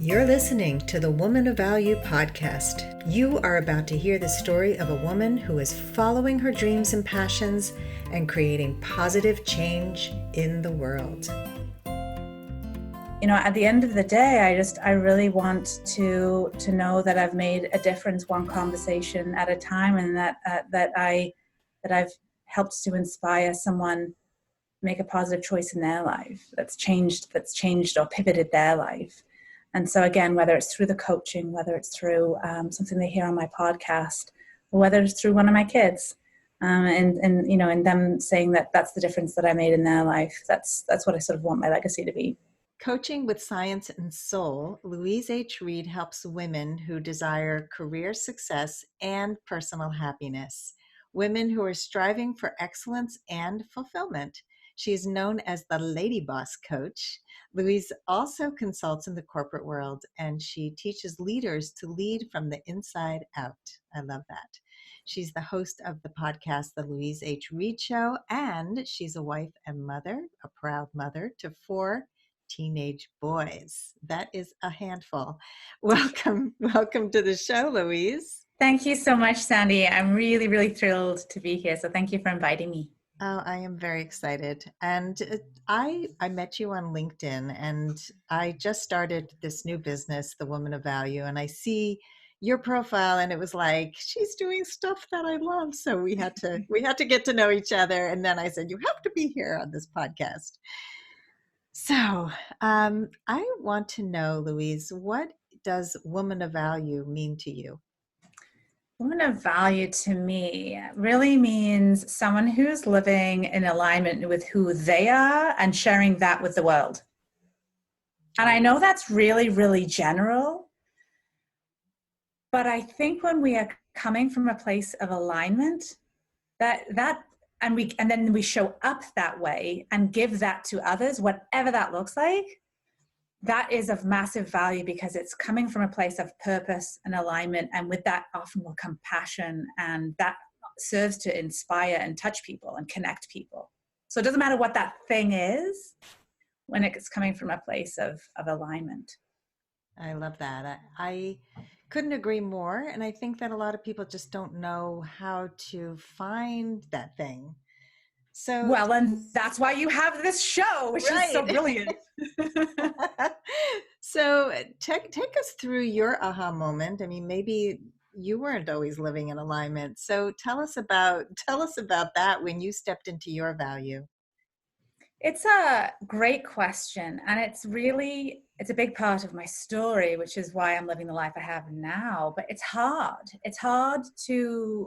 You're listening to the Woman of Value podcast. You are about to hear the story of a woman who is following her dreams and passions and creating positive change in the world. You know, at the end of the day, I really want to know that I've made a difference one conversation at a time, and that I've helped to inspire someone make a positive choice in their life that's changed or pivoted their life. And so again, whether it's through the coaching, whether it's through something they hear on my podcast, or whether it's through one of my kids, and you know, and them saying that that's the difference that I made in their life. That's what I sort of want my legacy to be. Coaching with Science and Soul, Louise H. Reid helps women who desire career success and personal happiness, women who are striving for excellence and fulfillment. She is known as the Lady Boss Coach. Louise also consults in the corporate world, and she teaches leaders to lead from the inside out. I love that. She's the host of the podcast, The Louise H. Reid Show, and she's a wife and mother, a proud mother to 4 teenage boys. That is a handful. Welcome to the show, Louise. Thank you so much, Sandy. I'm really, really thrilled to be here. So thank you for inviting me. Oh, I am very excited. And I met you on LinkedIn, and I just started this new business, The Woman of Value, and I see your profile, and it was like, she's doing stuff that I love. So we had to get to know each other. And then I said, you have to be here on this podcast. So I want to know, Louise, what does Woman of Value mean to you? Woman of value to me really means someone who's living in alignment with who they are and sharing that with the world. And I know that's really, really general, but I think when we are coming from a place of alignment, and then we show up that way and give that to others, whatever that looks like, that is of massive value because it's coming from a place of purpose and alignment. And with that often will come passion, and that serves to inspire and touch people and connect people. So it doesn't matter what that thing is when it's coming from a place of alignment. I love that. I couldn't agree more. And I think that a lot of people just don't know how to find that thing. So, well, and that's why you have this show, which is so brilliant. So take us through your aha moment. I mean, maybe you weren't always living in alignment. So tell us about that when you stepped into your value. It's a great question. And it's a big part of my story, which is why I'm living the life I have now. But it's hard. It's hard to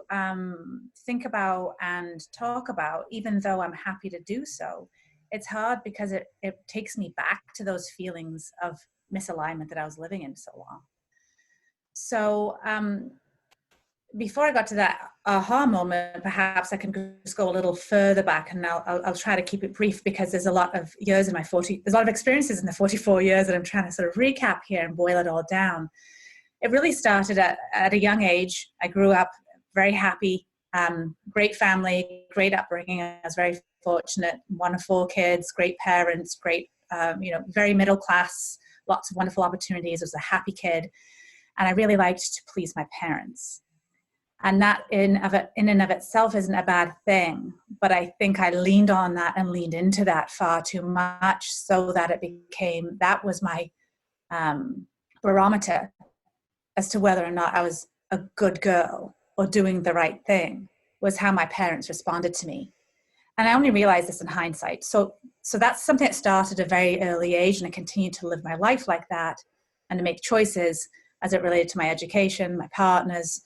think about and talk about, even though I'm happy to do so. It's hard because it takes me back to those feelings of misalignment that I was living in so long. So before I got to that aha moment, perhaps I can just go a little further back, and I'll try to keep it brief because there's a lot of years in there's a lot of experiences in the 44 years that I'm trying to sort of recap here and boil it all down. It really started at a young age. I grew up very happy, great family, great upbringing. I was very fortunate, one of 4 kids, great parents, great, very middle class, lots of wonderful opportunities. I was a happy kid, and I really liked to please my parents. And that in and of itself isn't a bad thing. But I think I leaned on that and leaned into that far too much, so that that was my barometer as to whether or not I was a good girl or doing the right thing, was how my parents responded to me. And I only realized this in hindsight. So that's something that started at a very early age, and I continued to live my life like that and to make choices as it related to my education, my partners,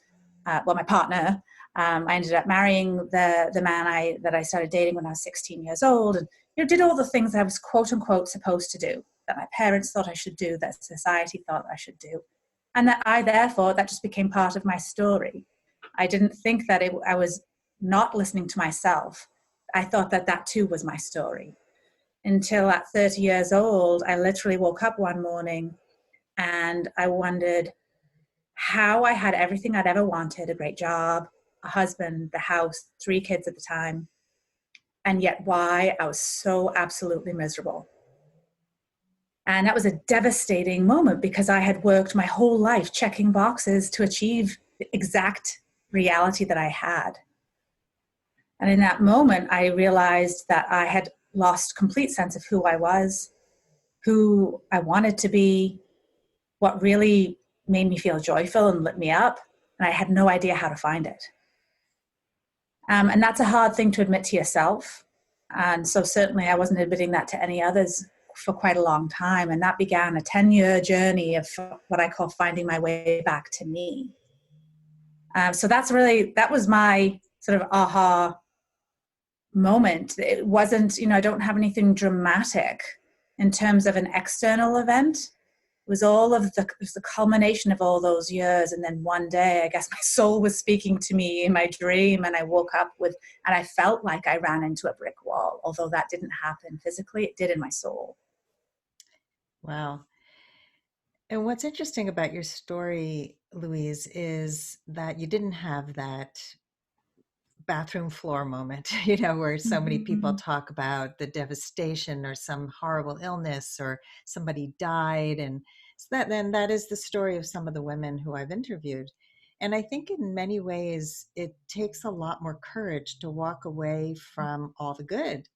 my partner. I ended up marrying the man that I started dating when I was 16 years old, and did all the things that I was quote unquote supposed to do, that my parents thought I should do, that society thought I should do, and that just became part of my story. I didn't think that I was not listening to myself. I thought that too was my story, until at 30 years old, I literally woke up one morning and I wondered how I had everything I'd ever wanted: a great job, a husband, the house, 3 kids at the time, and yet why I was so absolutely miserable. And that was a devastating moment because I had worked my whole life checking boxes to achieve the exact reality that I had. And in that moment, I realized that I had lost complete sense of who I was, who I wanted to be, what really made me feel joyful and lit me up. And I had no idea how to find it. And that's a hard thing to admit to yourself. And so certainly I wasn't admitting that to any others for quite a long time. And that began a 10-year journey of what I call finding my way back to me. So that was my sort of aha moment. It wasn't, I don't have anything dramatic in terms of an external event. It was it was the culmination of all those years. And then one day, I guess my soul was speaking to me in my dream, and I woke up and I felt like I ran into a brick wall. Although that didn't happen physically, it did in my soul. Wow. And what's interesting about your story, Louise, is that you didn't have that bathroom floor moment, where so many people Mm-hmm. talk about the devastation or some horrible illness or somebody died. And so that is the story of some of the women who I've interviewed. And I think in many ways, it takes a lot more courage to walk away from all the good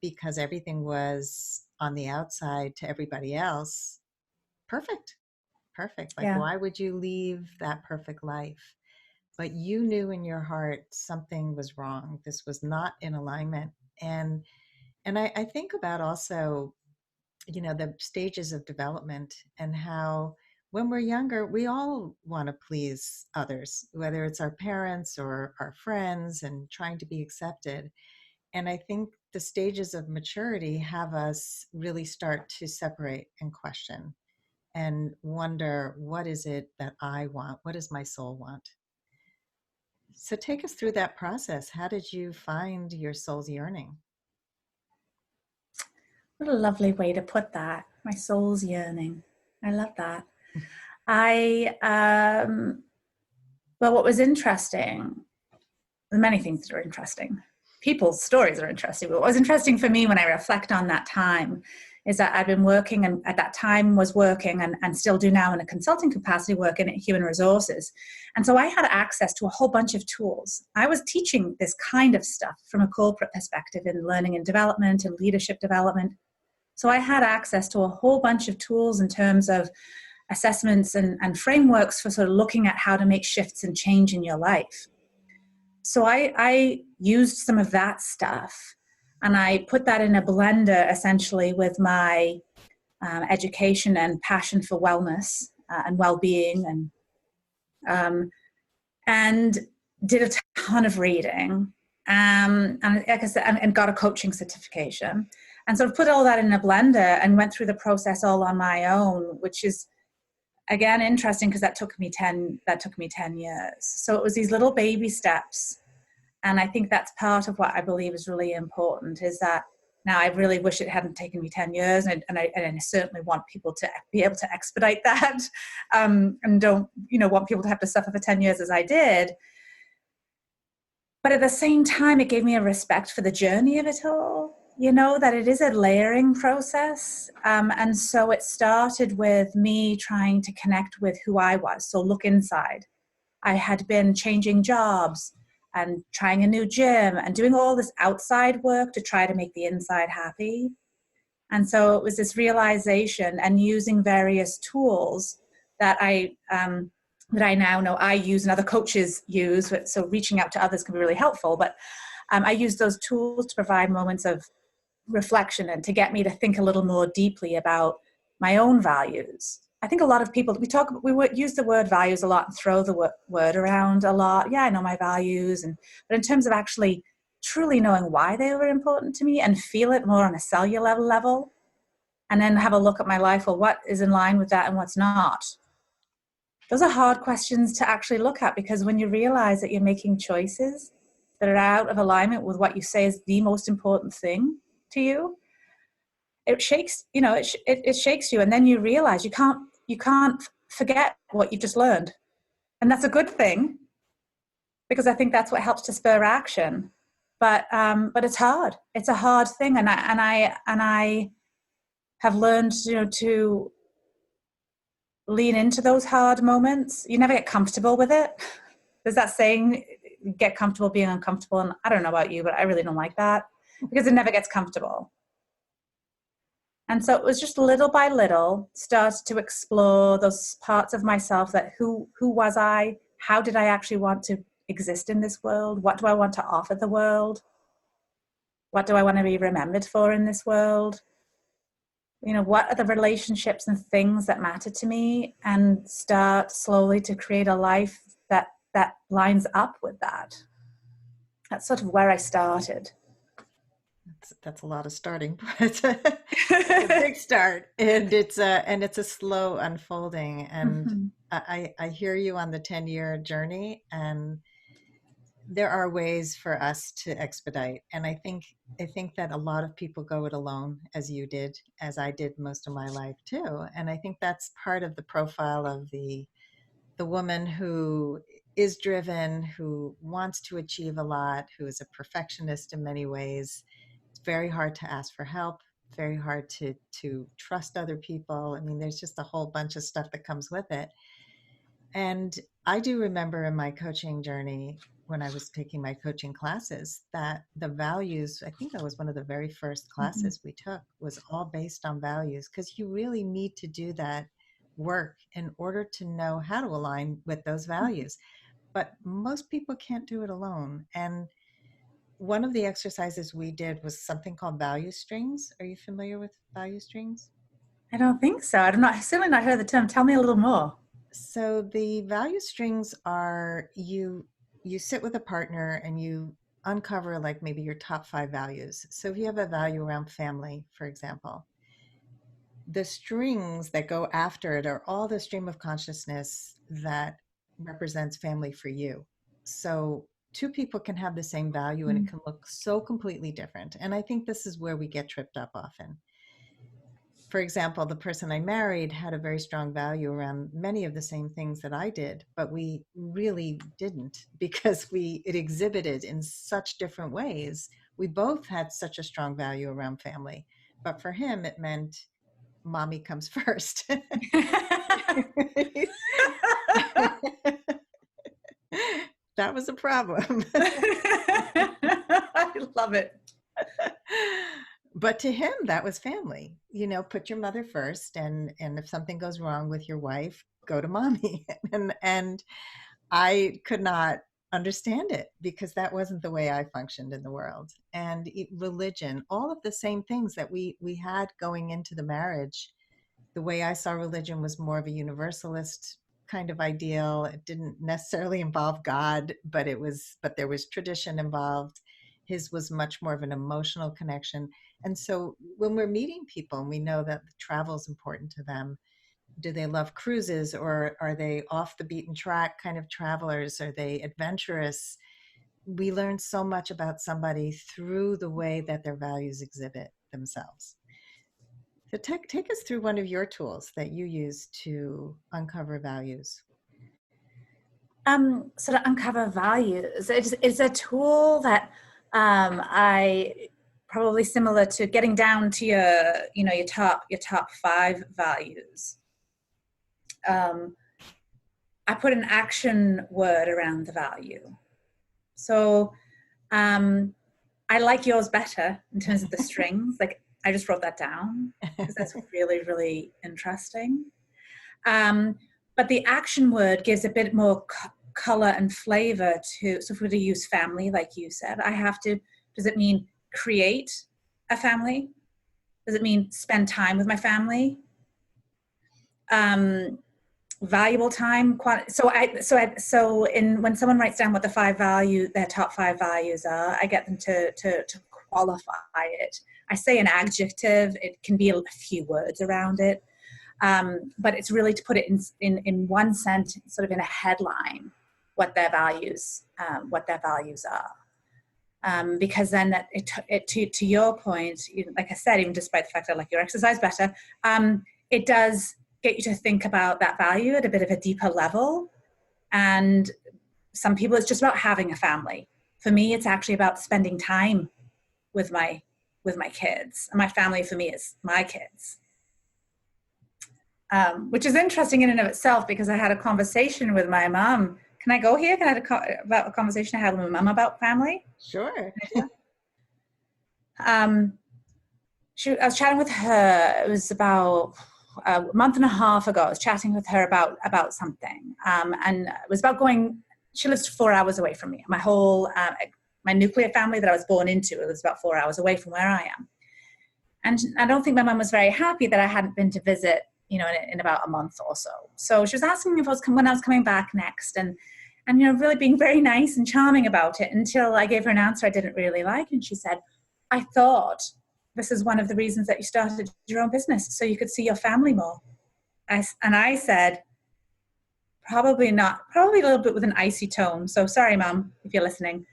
because everything was on the outside to everybody else perfect, perfect. Like, Yeah. why would you leave that perfect life? But you knew in your heart something was wrong. This was not in alignment. And I think about also, the stages of development and how when we're younger, we all want to please others, whether it's our parents or our friends and trying to be accepted. And I think the stages of maturity have us really start to separate and question and wonder, what is it that I want? What does my soul want? So take us through that process. How did you find your soul's yearning? What a lovely way to put that. My soul's yearning. I love that. I, but what was interesting, many things that are interesting. People's stories are interesting. But what was interesting for me when I reflect on that time is that I've been working, and at that time was working and still do now in a consulting capacity, working at human resources. And so I had access to a whole bunch of tools. I was teaching this kind of stuff from a corporate perspective in learning and development and leadership development. So I had access to a whole bunch of tools in terms of assessments and frameworks for sort of looking at how to make shifts and change in your life. So I used some of that stuff, and I put that in a blender essentially with my education and passion for wellness and well-being, and did a ton of reading, and like I said, and got a coaching certification, and sort of put all that in a blender and went through the process all on my own, which is again interesting because that took me 10 years. So it was these little baby steps. And I think that's part of what I believe is really important, is that now I really wish it hadn't taken me 10 years. And I certainly want people to be able to expedite that, and don't, want people to have to suffer for 10 years as I did. But at the same time, it gave me a respect for the journey of it all, that it is a layering process. And so it started with me trying to connect with who I was. So look inside. I had been changing jobs and trying a new gym and doing all this outside work to try to make the inside happy. And so it was this realization and using various tools that I now know I use and other coaches use. So reaching out to others can be really helpful. But I use those tools to provide moments of reflection and to get me to think a little more deeply about my own values. I think a lot of people, we use the word values a lot and throw the word around a lot. Yeah, I know my values. But in terms of actually truly knowing why they were important to me and feel it more on a cellular level, and then have a look at my life, well, what is in line with that and what's not? Those are hard questions to actually look at, because when you realize that you're making choices that are out of alignment with what you say is the most important thing to you, it shakes, it shakes you. And then you realize you can't forget what you've just learned. And that's a good thing, because I think that's what helps to spur action. But it's hard. It's a hard thing. And I have learned, to lean into those hard moments. You never get comfortable with it. There's that saying, get comfortable being uncomfortable. And I don't know about you, but I really don't like that because it never gets comfortable. And so it was just little by little, started to explore those parts of myself that who was I? How did I actually want to exist in this world? What do I want to offer the world? What do I want to be remembered for in this world? What are the relationships and things that matter to me, and start slowly to create a life that lines up with that. That's sort of where I started. That's a lot of starting, but it's a big start, and it's a slow unfolding. And Mm-hmm. I hear you on the 10-year journey, and there are ways for us to expedite. And I think that a lot of people go it alone, as you did, as I did most of my life too. And I think that's part of the profile of the woman who is driven, who wants to achieve a lot, who is a perfectionist in many ways. It's very hard to ask for help, very hard to trust other people. I mean, there's just a whole bunch of stuff that comes with it. And I do remember in my coaching journey, when I was taking my coaching classes, that the values, I think that was one of the very first Mm-hmm. classes we took, was all based on values, because you really need to do that work in order to know how to align with those values. But most people can't do it alone. And one of the exercises we did was something called value strings. Are you familiar with value strings? I don't think so. I've certainly not heard the term. Tell me a little more. So the value strings are, you sit with a partner and you uncover like maybe your top 5 values. So if you have a value around family, for example, the strings that go after it are all the stream of consciousness that represents family for you. So two people can have the same value and it can look so completely different. And I think this is where we get tripped up often. For example, the person I married had a very strong value around many of the same things that I did, but we really didn't, because it exhibited in such different ways. We both had such a strong value around family, but for him, it meant mommy comes first. That was a problem. I love it. But to him, that was family. Put your mother first, and if something goes wrong with your wife, go to mommy. And I could not understand it, because that wasn't the way I functioned in the world. And religion, all of the same things that we had going into the marriage. The way I saw religion was more of a universalist kind of ideal. It didn't necessarily involve God, but there was tradition involved. His was much more of an emotional connection. And so when we're meeting people and we know that travel is important to them, do they love cruises, or are they off the beaten track kind of travelers? Are they adventurous? We learn so much about somebody through the way that their values exhibit themselves. So take us through one of your tools that you use to uncover values. Sort of uncover values. It's a tool that I probably similar to getting down to your top 5 values. I put an action word around the value. So I like yours better in terms of the strings. Like, I just wrote that down because that's really, really interesting. But the action word gives a bit more color and flavor to, so if we were to use family, like you said, does it mean create a family? Does it mean spend time with my family? Valuable time. When someone writes down what their top 5 values are, I get them to qualify it. I say an adjective. It can be a few words around it. But it's really to put it in one sentence, sort of in a headline, what their values are. Because then to your point, like I said, even despite the fact that I like your exercise better, it does get you to think about that value at a bit of a deeper level. And some people, it's just about having a family. For me, it's actually about spending time with my kids. And my family for me is my kids. which is interesting in and of itself because I had a conversation with my mom. Can I go here? Can I have about a conversation I had with my mom about family? Sure. Um, I was chatting with her. It was about a month and a half ago. I was chatting with her about something, and it was about going. She lives 4 hours away from me. My whole my nuclear family that I was born into, it was about 4 hours away from where I am. And I don't think my mum was very happy that I hadn't been to visit, in about a month or so. So she was asking me if when I was coming back next, and really being very nice and charming about it until I gave her an answer I didn't really like. And she said, I thought this is one of the reasons that you started your own business, so you could see your family more. And I said, probably not, probably a little bit with an icy tone. So sorry, Mum, if you're listening.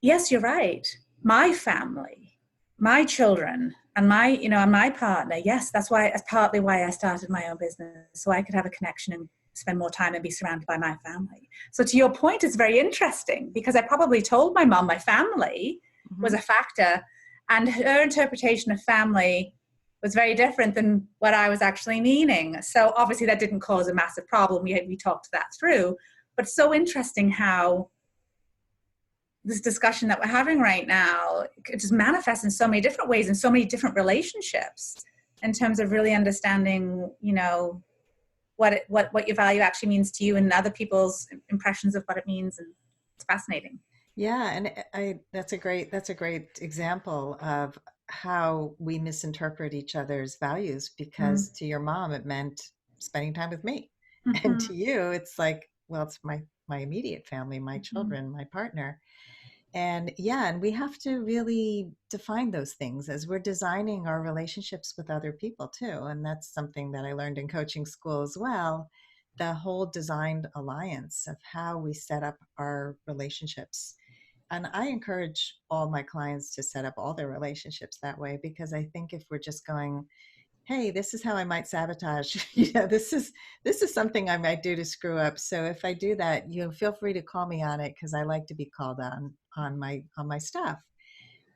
Yes, you're right. My family, my children, and my partner. Yes, that's partly why I started my own business, so I could have a connection and spend more time and be surrounded by my family. So to your point, it's very interesting because I probably told my mom my family was a factor, and her interpretation of family was very different than what I was actually meaning. So obviously that didn't cause a massive problem. We talked that through, but it's so interesting how this discussion that we're having right now, it just manifests in so many different ways, in so many different relationships, in terms of really understanding, what your value actually means to you and other people's impressions of what it means. And it's fascinating. Yeah, and that's a great example of how we misinterpret each other's values because to your mom it meant spending time with me. And Mm-hmm. to you it's like, well, it's my immediate family, my Mm-hmm. children, my partner. And yeah, and we have to really define those things as we're designing our relationships with other people too. And that's something that I learned in coaching school as well. The whole designed alliance of how we set up our relationships. And I encourage all my clients to set up all their relationships that way because I think if we're just going, hey, this is how I might sabotage, this is something I might do to screw up. So if I do that, feel free to call me on it because I like to be called on my stuff.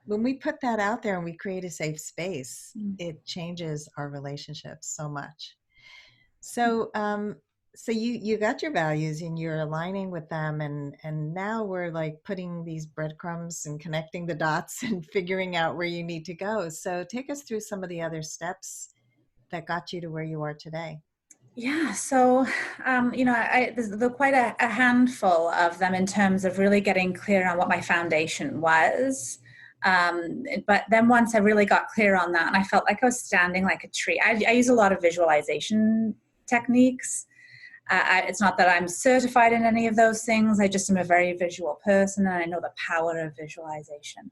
When we put that out there and we create a safe space, it changes our relationships so much. So so you got your values and you're aligning with them, and now we're like putting these breadcrumbs and connecting the dots and figuring out where you need to go. So take us through some of the other steps that got you to where you are today. Yeah, so there's quite a handful of them in terms of really getting clear on what my foundation was. But then once I really got clear on that, and I felt like I was standing like a tree. I use a lot of visualization techniques. It's not that I'm certified in any of those things. I just am a very visual person, and I know the power of visualization.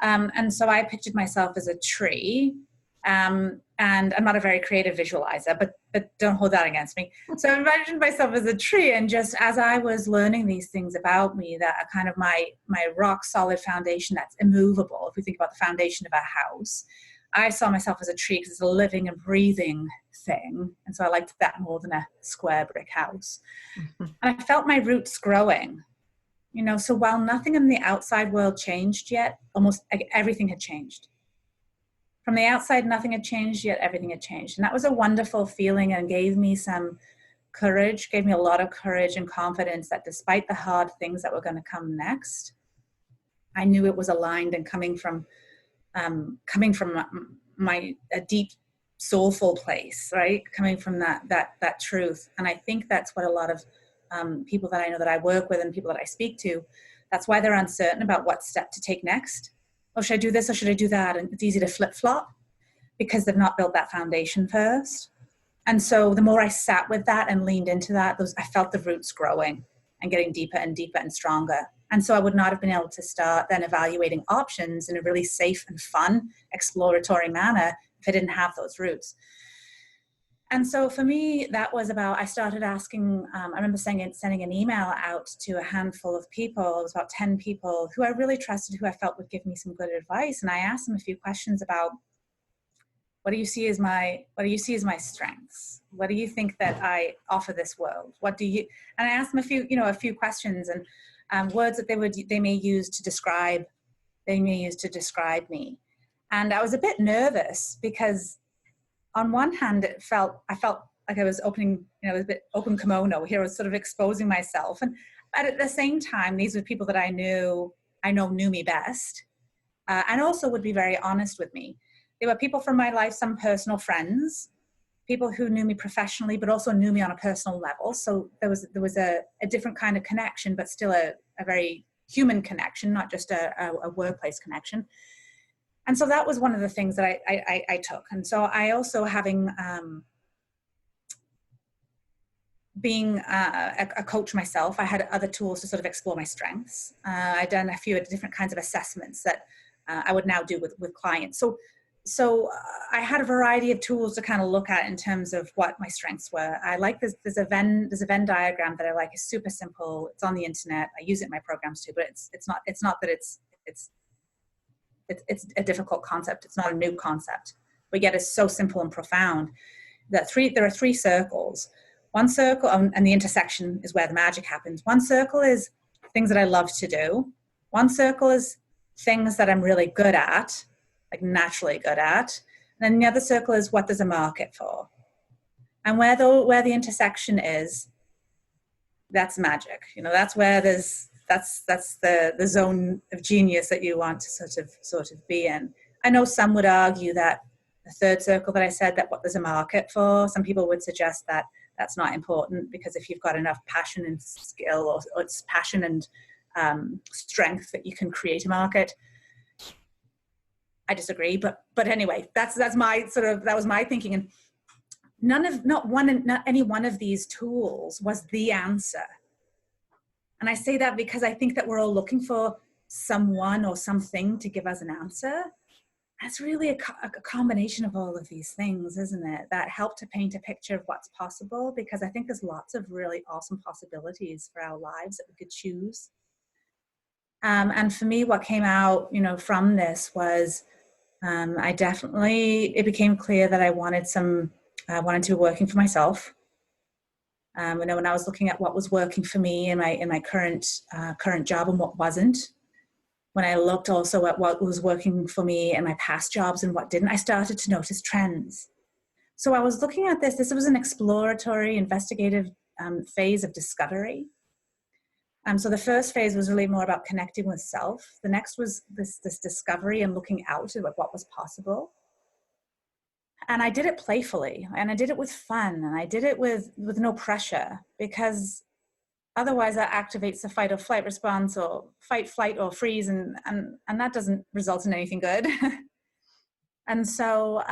And so I pictured myself as a tree. And I'm not a very creative visualizer, but don't hold that against me. So I imagined myself as a tree, and just as I was learning these things about me that are kind of my rock solid foundation that's immovable. If we think about the foundation of a house, I saw myself as a tree because it's a living and breathing thing. And so I liked that more than a square brick house. And I felt my roots growing. So while nothing in the outside world changed yet, almost everything had changed. From the outside, nothing had changed, yet everything had changed. And that was a wonderful feeling and gave me some courage, gave me a lot of courage and confidence that despite the hard things that were going to come next, I knew it was aligned and coming from my a deep soulful place, right? Coming from that truth. And I think that's what a lot of people that I know that I work with and people that I speak to, that's why they're uncertain about what step to take next. Oh, should I do this or should I do that? And it's easy to flip-flop because they've not built that foundation first. And so the more I sat with that and leaned into that, I felt the roots growing and getting deeper and deeper and stronger. And so I would not have been able to start then evaluating options in a really safe and fun, exploratory manner if I didn't have those roots. And so for me, that was about, I started asking, I remember sending an email out to a handful of people. It was about 10 people who I really trusted, who I felt would give me some good advice. And I asked them a few questions about, what do you see as my strengths? What do you think that I offer this world? And I asked them a few questions and words that they may use to describe me. And I was a bit nervous because on one hand, I felt like I was opening, a bit open kimono here. I was sort of exposing myself, and but at the same time, these were people that I know knew me best, and also would be very honest with me. They were people from my life, some personal friends, people who knew me professionally, but also knew me on a personal level. So there was a different kind of connection, but still a very human connection, not just a workplace connection. And so that was one of the things that I took. And so I also, having being a coach myself, I had other tools to sort of explore my strengths. I'd done a few different kinds of assessments that I would now do with clients. So I had a variety of tools to kind of look at in terms of what my strengths were. I like this. There's a Venn diagram that I like. It's super simple. It's on the internet. I use it in my programs too. But it's not that it's a difficult concept. It's not a new concept, but yet it's so simple and profound. There are three circles. One circle, and the intersection is where the magic happens. One circle is things that I love to do. One circle is things that I'm really good at, like naturally good at. And then the other circle is what there's a market for. And where the intersection is, that's magic. That's where that's the zone of genius that you want to sort of be in. I know some would argue that the third circle that I said, that what there's a market for, some people would suggest that that's not important, because if you've got enough passion and skill, or it's passion and strength, that you can create a market. I disagree, but anyway, that was my thinking. And not any one of these tools was the answer. And I say that because I think that we're all looking for someone or something to give us an answer. It's really a combination of all of these things, isn't it? That help to paint a picture of what's possible, because I think there's lots of really awesome possibilities for our lives that we could choose. And for me, what came out, from this was, it became clear that I wanted to be working for myself. When I was looking at what was working for me in my current job and what wasn't, when I looked also at what was working for me in my past jobs and what didn't, I started to notice trends. So I was looking at this. This was an exploratory, investigative phase of discovery. So the first phase was really more about connecting with self. The next was this discovery and looking out at what was possible. And I did it playfully, and I did it with fun, and I did it with no pressure, because otherwise that activates the fight or flight response, or fight, flight, or freeze, and that doesn't result in anything good. And so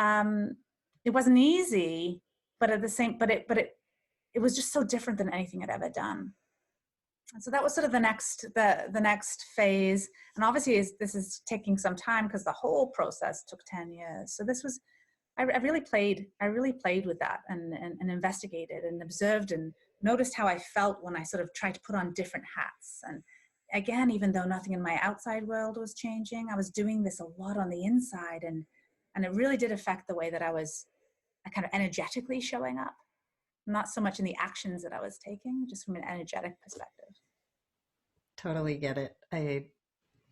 it wasn't easy, but it was just so different than anything I'd ever done. And so that was sort of the next phase. And obviously this is taking some time, because the whole process took 10 years. So this was, I really played with that, and investigated and observed and noticed how I felt when I sort of tried to put on different hats. And again, even though nothing in my outside world was changing, I was doing this a lot on the inside, and it really did affect the way that I was kind of energetically showing up, not so much in the actions that I was taking, just from an energetic perspective. Totally get it.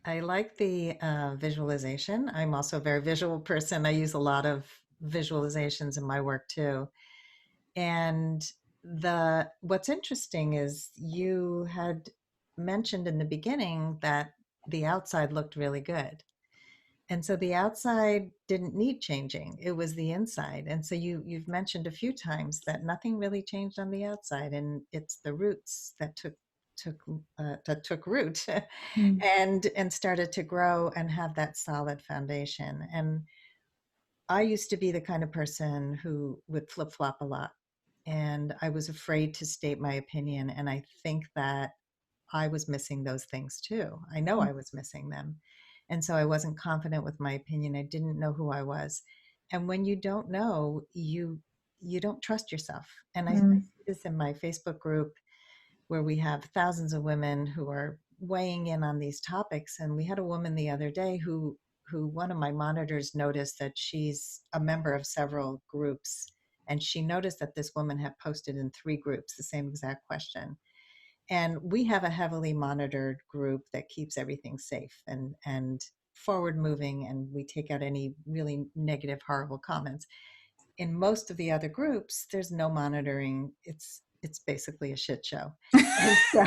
I like the visualization. I'm also a very visual person. I use a lot of visualizations in my work too. And what's interesting is you had mentioned in the beginning that the outside looked really good. And so the outside didn't need changing. It was the inside. And so you've mentioned a few times that nothing really changed on the outside, and it's the roots that took root Mm. and started to grow and have that solid foundation. And I used to be the kind of person who would flip flop a lot, and I was afraid to state my opinion. And I think that I was missing those things too. I know I was missing them. And so I wasn't confident with my opinion. I didn't know who I was. And when you don't know, you don't trust yourself. And I Mm. see this in my Facebook group, where we have thousands of women who are weighing in on these topics. And we had a woman the other day who one of my monitors noticed that she's a member of several groups. And she noticed that this woman had posted in 3 groups the same exact question. And we have a heavily monitored group that keeps everything safe and forward moving, and we take out any really negative, horrible comments. in most of the other groups, there's no monitoring. It's basically a shit show. And so,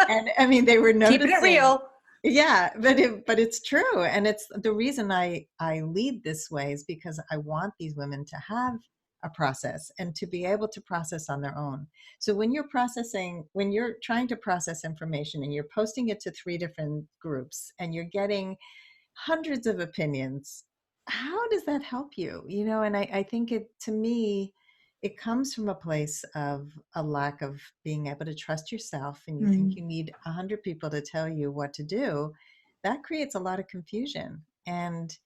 and I mean, they were Keeping it noticing. real. Yeah, but it's true, and it's the reason I lead this way is because I want these women to have a process and to be able to process on their own. So when you're trying to process information and you're posting it to three different groups and you're getting hundreds of opinions, how does that help you? And I think to me, it comes from a place of a lack of being able to trust yourself, and you think Mm, you need 100 people to tell you what to do. That creates a lot of confusion. And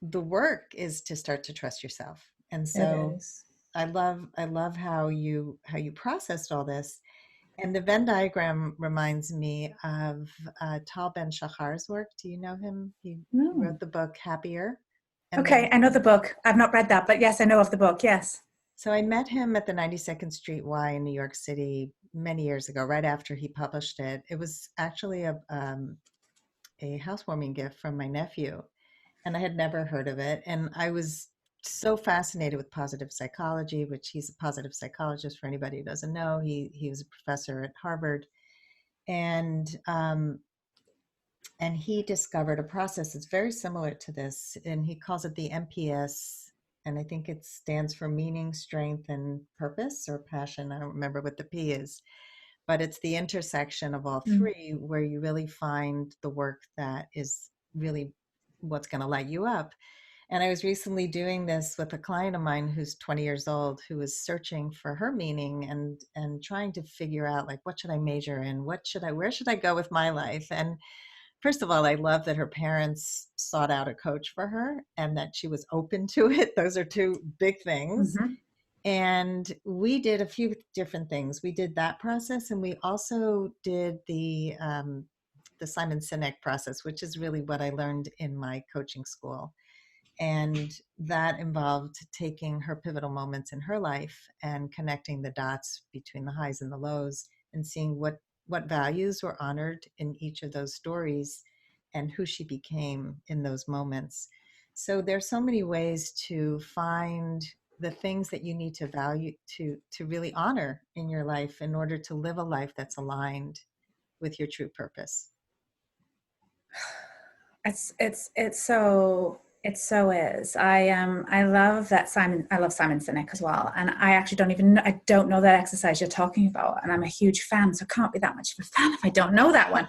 the work is to start to trust yourself. And it so is. I love how you processed all this. And the Venn diagram reminds me of Tal Ben-Shahar's work. Do you know him? He No. wrote the book Happier. And Okay, then, I know the book. I've not read that, but yes, I know of the book. Yes. so I met him at the 92nd Street Y in New York City many years ago, right after he published it. It was actually a housewarming gift from my nephew, and I had never heard of it. And I was so fascinated with positive psychology, which he's a positive psychologist for anybody who doesn't know. He was a professor at Harvard, and he discovered a process that's very similar to this, and he calls it the MPS, and I think it stands for meaning, strength, and purpose or passion. I don't remember what the P is, but it's the intersection of all Mm, three where you really find the work that is really what's going to light you up. And I was recently doing this with a client of mine who's 20 years old, who was searching for her meaning and trying to figure out, like, what should I major in? Where should I go with my life? And first of all, I love that her parents sought out a coach for her and that she was open to it. Those are two big things. mhm. And we did a few different things. We did that process, and we also did the Simon Sinek process, which is really what I learned in my coaching school. And that involved taking her pivotal moments in her life and connecting the dots between the highs and the lows, and seeing what values were honored in each of those stories and who she became in those moments. So there's so many ways to find the things that you need to value, to really honor in your life in order to live a life that's aligned with your true purpose. It so is. I love that Simon. I love Simon Sinek as well, and I actually don't even know, I don't know that exercise you're talking about, and I'm a huge fan, so I can't be that much of a fan if I don't know that one.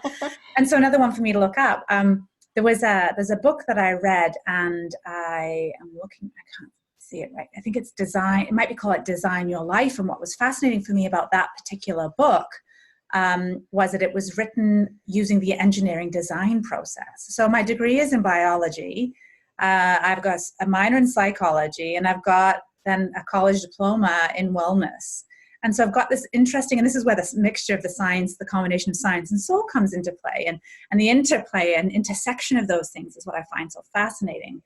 And so another one for me to look up. There's a book that I read, and I am looking. I can't see it right. I think it's Design. It might be called Design Your Life. And what was fascinating for me about that particular book was that it was written using the engineering design process. So my degree is in biology. I've got a minor in psychology, and I've got then a college diploma in wellness. And so I've got this interesting, and this is where this mixture of the science, the combination of science and soul comes into play, and the interplay and intersection of those things is what I find so fascinating.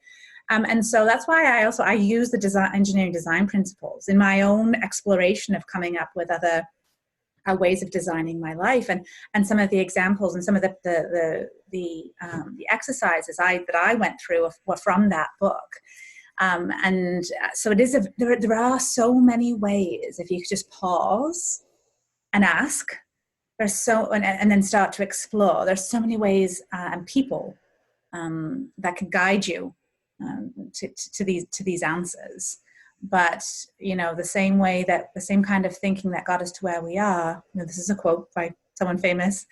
And so that's why I use the engineering design principles in my own exploration of coming up with other ways of designing my life, and some of the examples and some of the exercises that I went through were from that book. And so it is there are so many ways if you could just pause and ask. There's and then start to explore. There's so many ways and people that can guide you to these answers. But the same kind of thinking that got us to where we are. This is a quote by someone famous.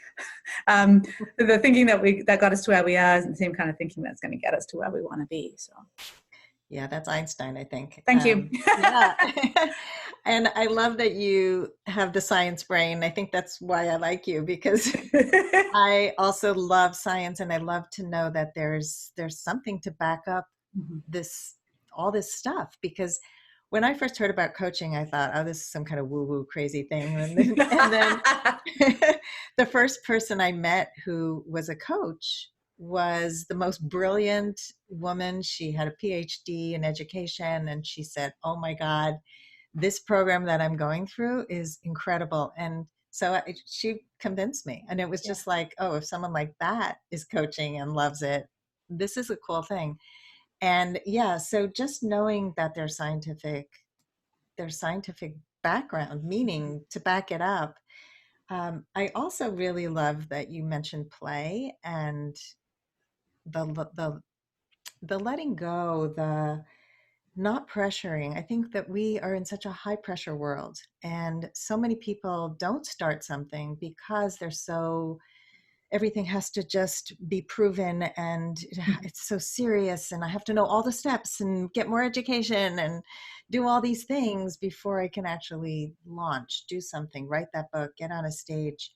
um, the thinking that got us to where we are is the same kind of thinking that's going to get us to where we want to be. So, Yeah, that's Einstein, I think. thank you. Yeah. And I love that you have the science brain. I think that's why I like you, because I also love science, and I love to know that there's something to back up Mhm. this all this stuff. Because when I first heard about coaching, I thought, oh, this is some kind of woo-woo crazy thing. And then the first person I met who was a coach was the most brilliant woman. She had a PhD in education, and she said, oh my God, this program that I'm going through is incredible. And so she convinced me. And it was Yeah. just like, oh, if someone like that is coaching and loves it, this is a cool thing. And yeah, so just knowing that their scientific background, meaning to back it up. I also really love that you mentioned play and the the letting go, the not pressuring. I think that we are in such a high pressure world, and so many people don't start something because they're so everything has to just be proven, and Mhm. it's so serious, and I have to know all the steps and get more education and do all these things before I can actually launch, do something, write that book, get on a stage.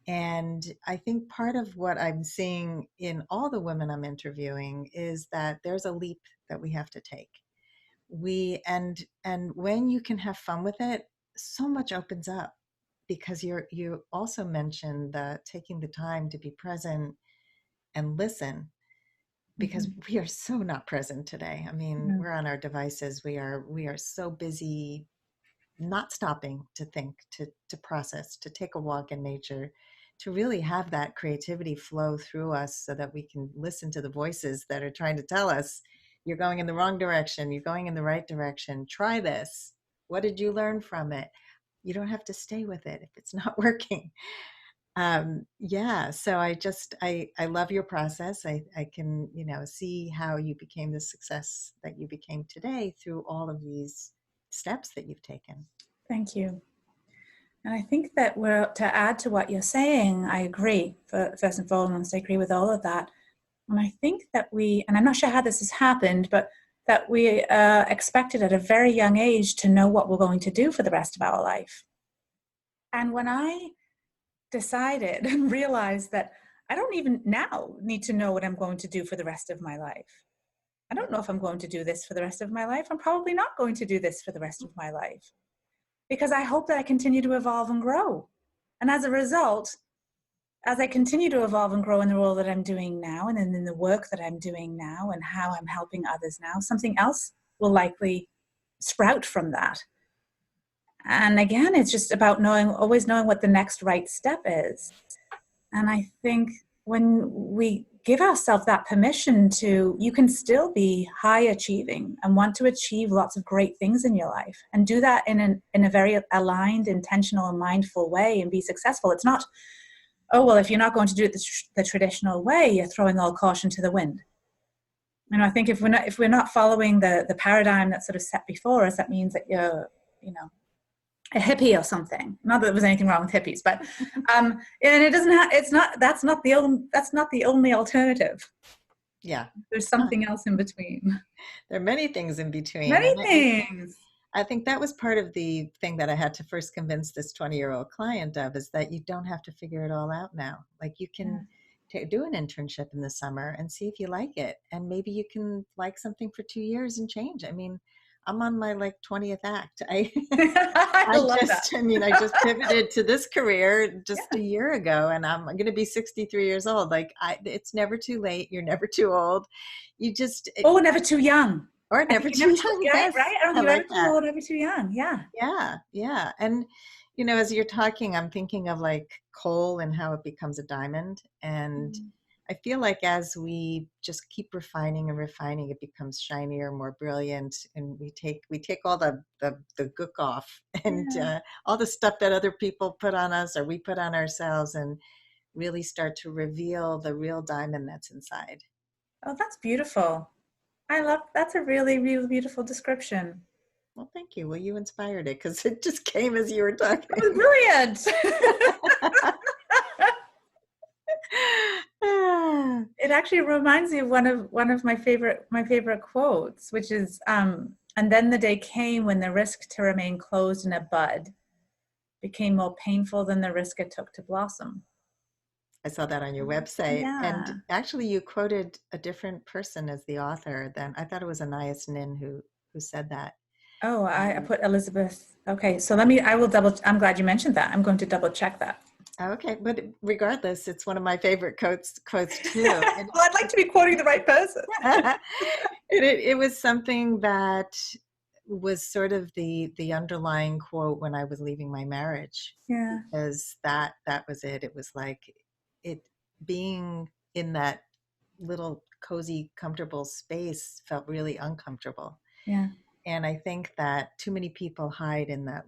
And I think part of what I'm seeing in all the women I'm interviewing is that there's a leap that we have to take. We and and when you can have fun with it, so much opens up, because you also mentioned the taking the time to be present and listen, because Mhm. we are so not present today. I mean, Mhm. we're on our devices. We are so busy not stopping to think, to process, to take a walk in nature, to really have that creativity flow through us so that we can listen to the voices that are trying to tell us, you're going in the wrong direction, you're going in the right direction, try this. What did you learn from it? You don't have to stay with it if it's not working. Yeah, so I love your process. I can, see how you became the success that you became today through all of these steps that you've taken. Thank you. And I think that to add to what you're saying, I agree. First and foremost, I agree with all of that. And I think that and I'm not sure how this has happened, but that we expected at a very young age to know what we're going to do for the rest of our life. And when I decided and realized that I don't even now need to know what I'm going to do for the rest of my life. I don't know if I'm going to do this for the rest of my life. I'm probably not going to do this for the rest of my life because I hope that I continue to evolve and grow. And as a result, as I continue to evolve and grow in the role that I'm doing now and in the work that I'm doing now and how I'm helping others now, something else will likely sprout from that. And again, it's just about always knowing what the next right step is. And I think when we give ourselves that permission you can still be high achieving and want to achieve lots of great things in your life and do that in a very aligned, intentional, and mindful way and be successful. It's not, oh, well, if you're not going to do it the traditional way, you're throwing all caution to the wind. I think if we're not following the paradigm that's sort of set before us, that means that you're, you know, a hippie or something. Not that there was anything wrong with hippies, but and it doesn't have. It's not. That's not the only alternative. Yeah. There's Uh, something else in between. there are many things in between. Many And things. I think that was part of the thing that I had to first convince this 20-year-old client of, is that you don't have to figure it all out now. Like, you can do an internship in the summer and see if you like it. And maybe you can like something for 2 years and change. I mean, I'm on my like 20th act. I love that. I just pivoted to this career just Yeah. a year ago, and I'm going to be 63 years old. Like, it's never too late. You're never too old. You just, Oh, never too young. or I think never you're too never too young. right. Yes, Right. I don't I think you're ever like too that. old, never too young. Yeah. Yeah, yeah. And, as you're talking, I'm thinking of like coal and how it becomes a diamond. And Mm. I feel like as we just keep refining and refining, it becomes shinier, more brilliant, and we take all the gook off and Yeah. all the stuff that other people put on us or we put on ourselves, and really start to reveal the real diamond that's inside. Oh, that's beautiful. That's a really, really beautiful description. Well, thank you. Well, you inspired it because it just came as you were That was talking. brilliant. Ah, It actually reminds me of one of my favorite quotes, which is, and then the day came when the risk to remain closed in a bud became more painful than the risk it took to blossom. I saw that on your website. And Yeah. actually, you quoted a different person as the author. Than I thought it was Anais Nin who said that. Oh, I Um, put Elizabeth. Okay, so I'm glad you mentioned that. I'm going to double check that. okay, but regardless, it's one of my favorite quotes too. And Well, I'd like to be quoting the right person. it was something that was sort of the underlying quote when I was leaving my marriage, Yeah. because that was it. It was like it being in that little cozy, comfortable space felt really uncomfortable. Yeah. And I think that too many people hide in that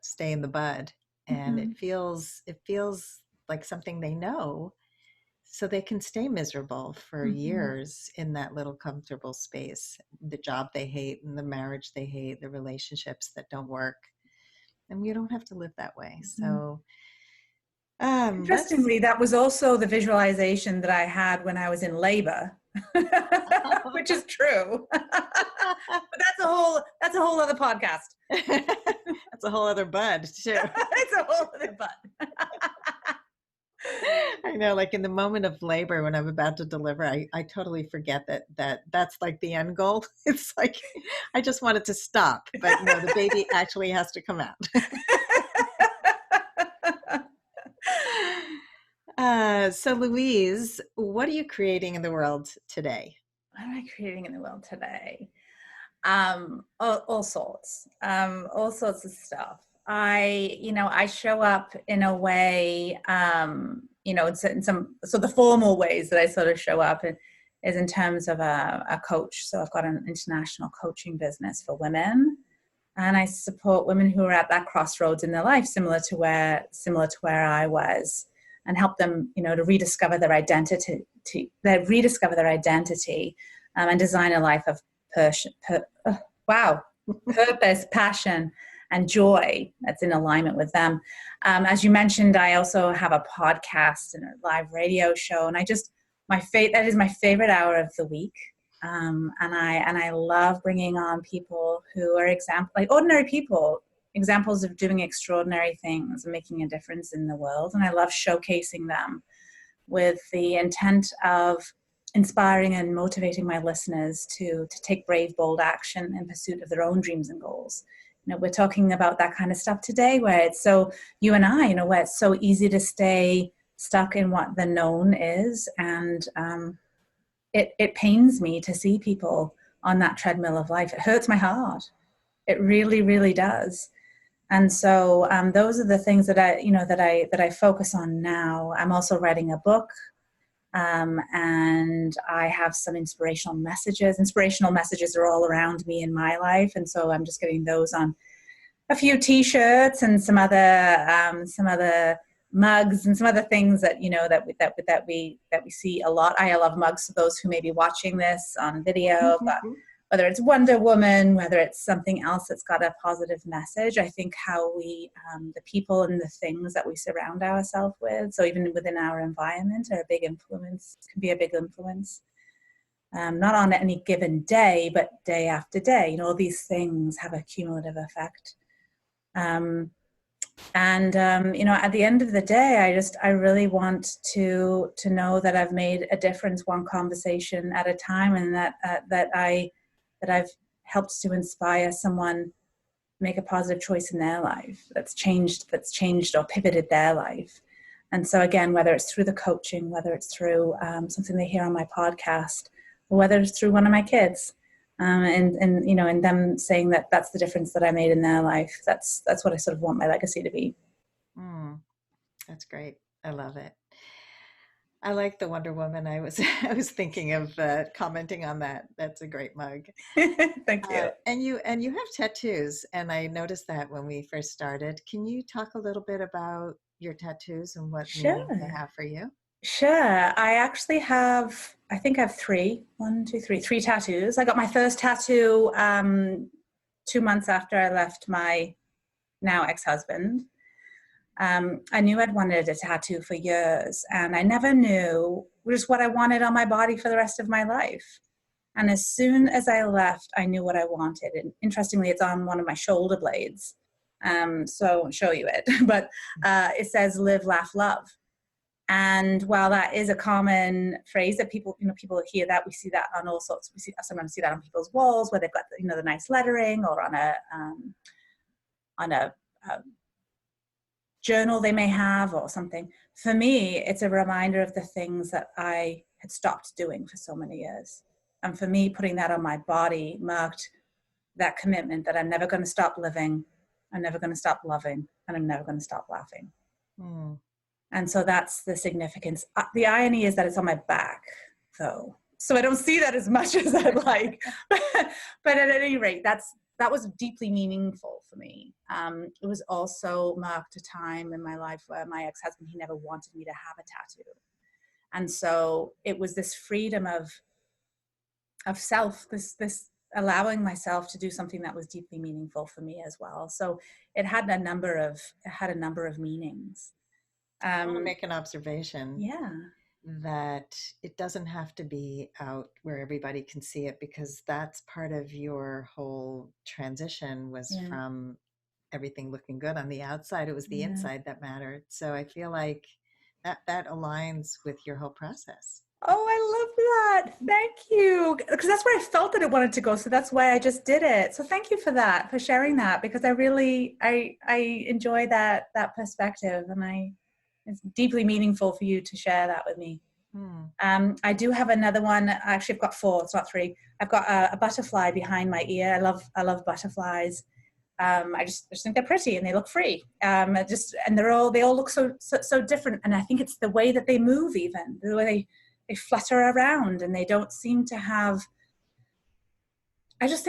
stay in the bud, and Mm-hmm. it feels like something they know, so they can stay miserable for Mm-hmm. years in that little comfortable space, the job they hate and the marriage they hate, the relationships that don't work. And you don't have to live that way. Mm-hmm. So let's Interestingly, that was also the visualization that I had when I was in labor, which is true. But that's a whole other podcast. that's a whole other bud too. It's a whole other bud. I know, like in the moment of labor when I'm about to deliver, I totally forget that's like the end goal. It's like I just want it to stop, but no, the baby actually has to come out. So Louise, what are you creating in the world today? What am I creating in the world today? All sorts of stuff. I show up in a way, in some, so the formal ways that I sort of show up is in terms of a coach. So I've got an international coaching business for women, and I support women who are at that crossroads in their life, similar to where I was, and help them, to rediscover their identity, and design a life of passion, purpose, passion, and joy that's in alignment with them. As you mentioned, I also have a podcast and a live radio show, and that is my favorite hour of the week. And I love bringing on people who are like ordinary people, examples of doing extraordinary things and making a difference in the world. And I love showcasing them with the intent of inspiring and motivating my listeners to take brave, bold action in pursuit of their own dreams and goals. We're talking about that kind of stuff today, where it's so, you and I, where it's so easy to stay stuck in what the known is. And it pains me to see people on that treadmill of life. It hurts my heart. It really, really does. And so those are the things that I focus on now. I'm also writing a book. And I have some inspirational messages. Inspirational messages are all around me in my life, and so I'm just getting those on a few T-shirts and some other mugs and some other things that we see a lot. I love mugs for those who may be watching this on video, but whether it's Wonder Woman, whether it's something else that's got a positive message, I think how we, the people and the things that we surround ourselves with, so even within our environment, are a big influence, can be a big influence. Not on any given day, but day after day. All these things have a cumulative effect. At the end of the day, I really want to know that I've made a difference, one conversation at a time, and that I've helped to inspire someone make a positive choice in their life that's changed or pivoted their life. And so again, whether it's through the coaching, whether it's through something they hear on my podcast, or whether it's through one of my kids, and them saying that that's the difference that I made in their life. That's what I sort of want my legacy to be. That's great. I love it. I like the Wonder Woman. I was I was thinking of commenting on that. That's a great mug. Thank you. And you have tattoos, and I noticed that when we first started. Can you talk a little bit about your tattoos and what meaning they have for you? Sure. I actually I think I have three tattoos. I got my first tattoo 2 months after I left my now ex-husband. I knew I'd wanted a tattoo for years, and I never knew just what I wanted on my body for the rest of my life. And as soon as I left, I knew what I wanted. And interestingly, it's on one of my shoulder blades. So I won't show you it, but it says "Live, Laugh, Love." And while that is a common phrase that people hear, that we see that on all sorts. Sometimes see that on people's walls where they've got the nice lettering, or on a journal they may have or something. For me, it's a reminder of the things that I had stopped doing for so many years. And for me, putting that on my body marked that commitment that I'm never going to stop living, I'm never going to stop loving, and I'm never going to stop laughing. And so that's the significance. The irony is that it's on my back though. So I don't see that as much as I'd like. But at any rate, that was deeply meaningful for me. It was also marked a time in my life where my ex-husband, he never wanted me to have a tattoo. And so it was this freedom of self, this allowing myself to do something that was deeply meaningful for me as well. So it had a number of meanings. I want to make an observation Yeah. that it doesn't have to be out where everybody can see it, because that's part of your whole transition was Yeah. from everything looking good on the outside. It was the Yeah. inside that mattered. So I feel like that aligns with your whole process. Oh, I love that. Thank you. Because that's where I felt that I wanted to go. So that's why I just did it. So thank you for that, for sharing that, because I enjoy that perspective, and it's deeply meaningful for you to share that with me. I do have another one. Actually, I've got 4. It's not 3. I've got a butterfly behind my ear. I love butterflies. I just think they're pretty and they look free. And they all look so different. And I think it's the way that they move, even the way they flutter around, and they don't seem to have. I just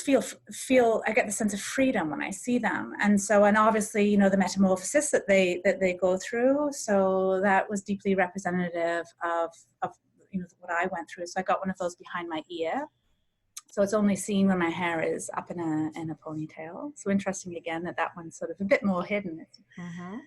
feel I get the sense of freedom when I see them, and obviously the metamorphosis that they go through. So that was deeply representative of what I went through. So I got one of those behind my ear. So it's only seen when my hair is up in a ponytail. So interesting again that one's sort of a bit more hidden. Mm-hmm.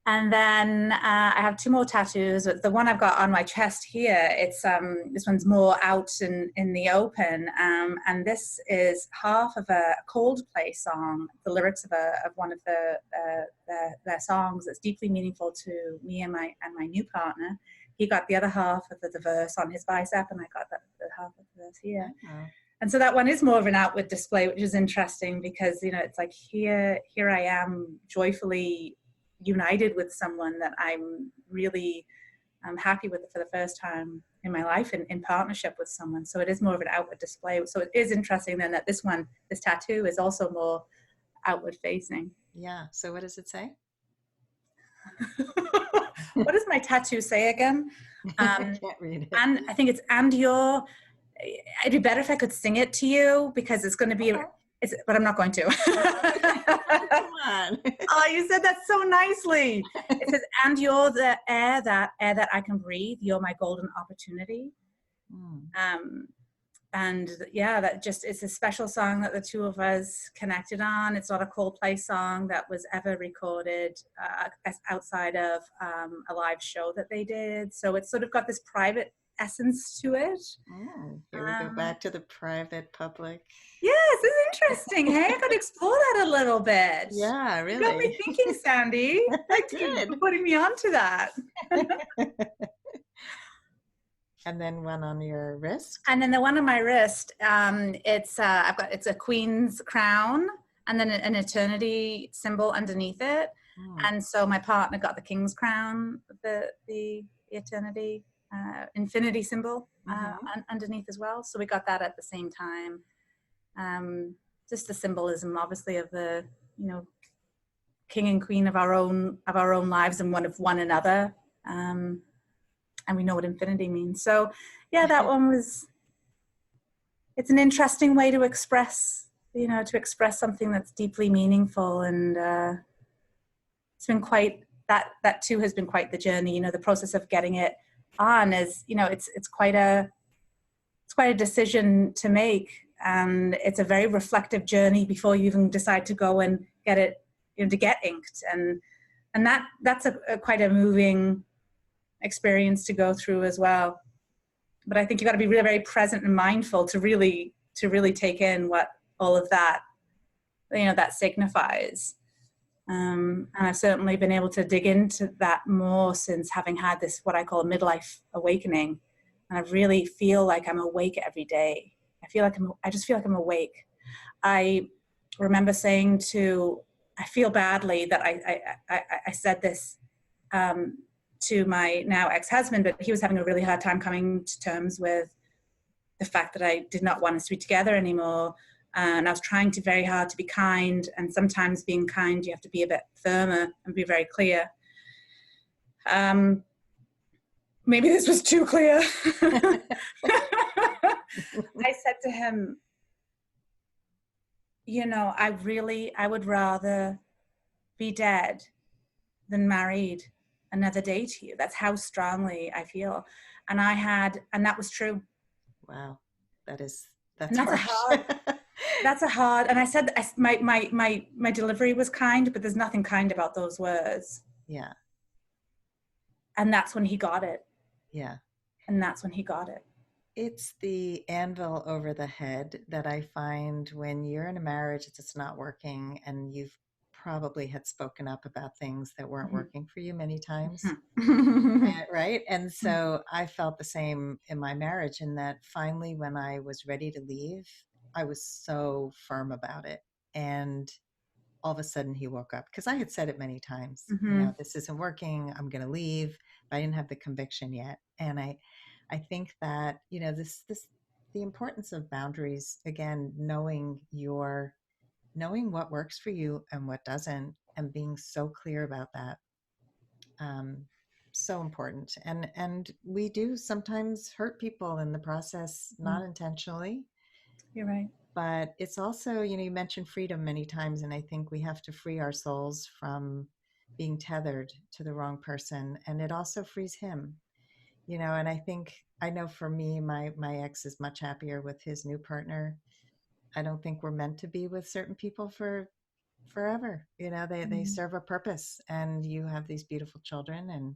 And then I have 2 more tattoos. The one I've got on my chest here, this one's more out in the open, and this is half of a Coldplay song, the lyrics of one of their songs that's deeply meaningful to me and my new partner. He got the other half of the verse on his bicep, and I got the half of the verse here. Oh. And so that one is more of an outward display, which is interesting because it's like here I am joyfully united with someone that I'm really happy with for the first time in my life, in partnership with someone. So it is more of an outward display. So it is interesting then that this tattoo is also more outward facing. Yeah. So what does it say? What does my tattoo say again? I can't read it. And I think it's it'd be better if I could sing it to you, because it's going to be, but I'm not going to. Come on. Oh, you said that so nicely. It says, and you're the air that I can breathe. You're my golden opportunity. And yeah, it's a special song that the 2 of us connected on. It's not a Coldplay song that was ever recorded outside of a live show that they did. So it's sort of got this private essence to it. Here we go back to the private public. Yes, it's interesting. Hey, I got to explore that a little bit. Yeah, really. You got me thinking, Sandy. Thank you for putting me onto that. And then one on your wrist. And then the one on my wrist, it's a queen's crown, and then an eternity symbol underneath it. And so my partner got the king's crown, the eternity infinity symbol underneath as well. So we got that at the same time. Just the symbolism, obviously, of the king and queen of our own lives and one another. And we know what infinity means. So yeah, that one it's an interesting way to express something that's deeply meaningful. And it's been that too has been quite the journey. The process of getting it on is, it's quite a decision to make. And it's a very reflective journey before you even decide to go and get it, to get inked. And that's quite a moving experience to go through as well. But I think you got to be really very present and mindful to really take in what all of that that signifies. And I've certainly been able to dig into that more since having had this what I call a midlife awakening. And I really feel like I'm awake every day. I just feel like I'm awake. I remember saying I feel badly that I said this to my now ex-husband, but he was having a really hard time coming to terms with the fact that I did not want us to be together anymore. And I was trying very hard to be kind, and sometimes being kind, you have to be a bit firmer and be very clear. My maybe this was too clear. I said to him, I would rather be dead than married another day to you. That's how strongly I feel. And that was true. Wow. That's And that's a harsh. hard, and I said, my delivery was kind, but there's nothing kind about those words. Yeah. And that's when he got it. Yeah. And that's when he got it. It's the anvil over the head that I find when you're in a marriage that's not working, and you've probably had spoken up about things that weren't working for you many times. Right. And so I felt the same in my marriage, in that finally, when I was ready to leave, I was so firm about it. And all of a sudden he woke up, because I had said it many times, this isn't working, I'm going to leave, but I didn't have the conviction yet. And I think that, the importance of boundaries, again, knowing what works for you and what doesn't, and being so clear about that. So important. And we do sometimes hurt people in the process, not intentionally. You're right. But it's also, you mentioned freedom many times, and I think we have to free our souls from being tethered to the wrong person, and it also frees him. And I know for me, my ex is much happier with his new partner. I don't think we're meant to be with certain people for forever. They serve a purpose, and you have these beautiful children,